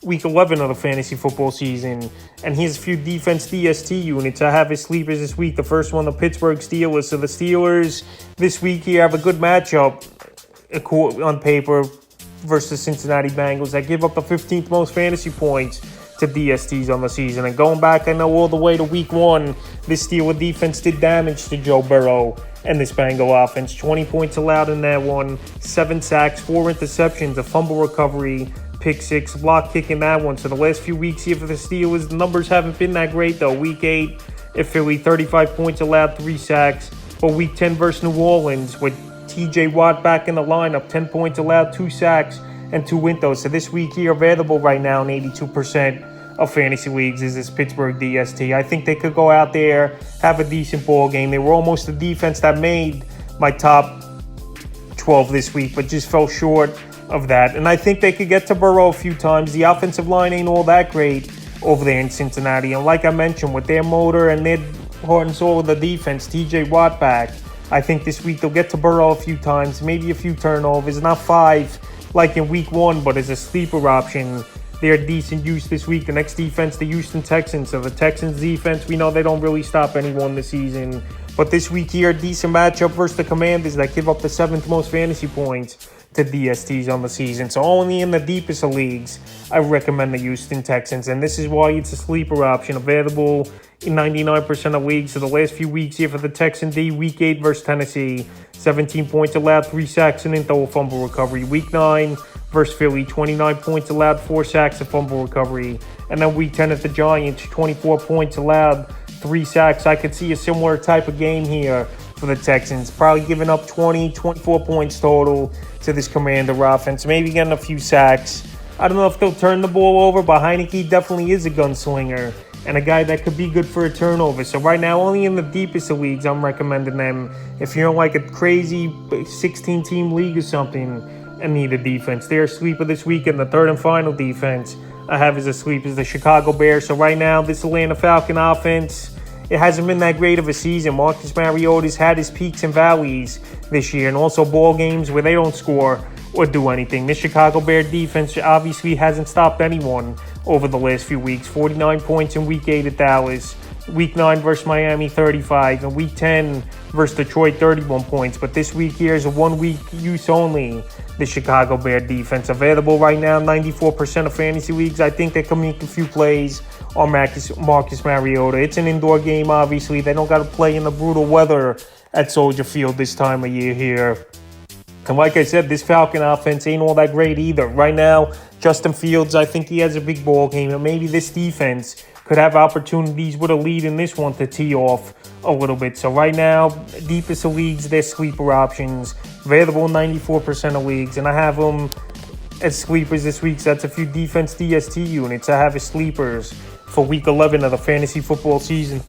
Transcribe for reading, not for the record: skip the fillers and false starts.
week 11 of the fantasy football season. And here's a few defense DST units. I have his sleepers this week. The first one, the Pittsburgh Steelers. So the Steelers this week here have a good matchup on paper versus Cincinnati Bengals that give up the 15th most fantasy points to DSTs on the season. And going back, I know all the way to week 1, this Steeler defense did damage to Joe Burrow and this Bengal offense. 20 points allowed in that one, 7 sacks, 4 interceptions, a fumble recovery, pick 6, block kick in that one. So the last few weeks here for the Steelers, the numbers haven't been that great though. Week 8 at Philly, 35 points allowed, 3 sacks. But week 10 versus New Orleans with TJ Watt back in the lineup, 10 points allowed, 2 sacks, and 2 windows. So this week here, available right now in 82% of fantasy leagues is this Pittsburgh DST. I think they could go out there, have a decent ball game. They were almost the defense that made my top 12 this week, but just fell short of that. And I think they could get to Burrow a few times. The offensive line ain't all that great over there in Cincinnati. And like I mentioned, with their motor and their heart and soul of the defense, TJ Watt back, I think this week they'll get to Burrow a few times, maybe a few turnovers. Not 5 like in week 1, but as a sleeper option, they're decent use this week. The next defense, the Houston Texans. So the Texans defense, we know they don't really stop anyone this season. But this week here, decent matchup versus the Commanders that give up the 7th most fantasy points to DSTs on the season. So only in the deepest of leagues, I recommend the Houston Texans. And this is why it's a sleeper option available in 99% of leagues. So the last few weeks here for the Texan D, week 8 versus Tennessee, 17 points allowed, 3 sacks, and a fumble recovery. Week 9 versus Philly, 29 points allowed, 4 sacks, a fumble recovery. And then week 10 at the Giants, 24 points allowed, 3 sacks. I could see a similar type of game here for the Texans, probably giving up 24 points total to this Commander offense, maybe getting a few sacks. I don't know if they'll turn the ball over, but Heineke definitely is a gunslinger and a guy that could be good for a turnover. So right now, only in the deepest of leagues, I'm recommending them. If you're in like a crazy 16-team league or something and need a defense, they're a sleeper this week. And the third and final defense I have as a sleeper is the Chicago Bears. So right now, this Atlanta Falcon offense, it hasn't been that great of a season. Marcus Mariota's had his peaks and valleys this year, and also ball games where they don't score or do anything. This Chicago Bear defense obviously hasn't stopped anyone over the last few weeks. 49 points in week 8 at Dallas. Week 9 versus Miami, 35. And week 10 versus Detroit, 31 points. But this week here is a 1-week use only, the Chicago Bear defense. Available right now, 94% of fantasy leagues. I think they can make a few plays on Marcus Mariota. It's an indoor game, obviously. They don't got to play in the brutal weather at Soldier Field this time of year here. And like I said, this Falcon offense ain't all that great either. Right now, Justin Fields, I think he has a big ball game. And maybe this defense could have opportunities with a lead in this one to tee off a little bit. So right now, deepest of leagues, they're sleeper options. Available in 94% of leagues. And I have them as sleepers this week. So that's a few defense DST units I have as sleepers for week 11 of the fantasy football season.